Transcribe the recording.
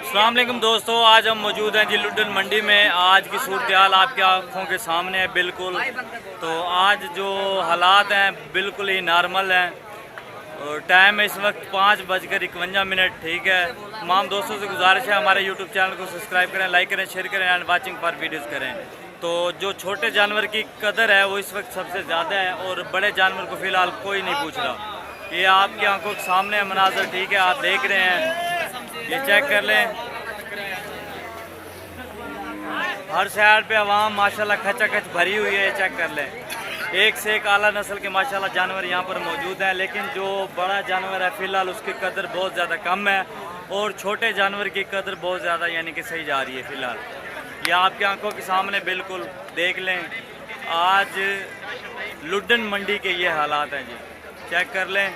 अस्सलाम वालेकुम दोस्तों, आज हम मौजूद हैं जी लुड्डन मंडी में। आज की सूरत हाल आपकी आँखों के सामने है बिल्कुल। तो आज जो हालात हैं बिल्कुल ही नॉर्मल हैं और टाइम इस वक्त 5:51। ठीक है, तमाम दोस्तों से गुजारिश है हमारे यूट्यूब चैनल को सब्सक्राइब करें, लाइक करें, शेयर करें एंड वाचिंग फॉर वीडियोज़ करें। तो जो छोटे जानवर की कदर है वो इस वक्त सबसे ज़्यादा है और बड़े जानवर को फ़िलहाल कोई नहीं पूछ रहा। ये आपकी आंखों के सामने मनाजर, ठीक है, आप देख रहे हैं, ये चेक कर लें। हर साइड पे आवाम माशाल्लाह खचाखच भरी हुई है, ये चेक कर लें। एक से एक आला नस्ल के माशाल्लाह जानवर यहाँ पर मौजूद हैं, लेकिन जो बड़ा जानवर है फ़िलहाल उसकी कदर बहुत ज़्यादा कम है और छोटे जानवर की कदर बहुत ज़्यादा यानी कि सही जा रही है फ़िलहाल। ये आपकी आंखों के सामने बिल्कुल देख लें। आज लुड्डन मंडी के ये हालात हैं जी, चेक कर लें।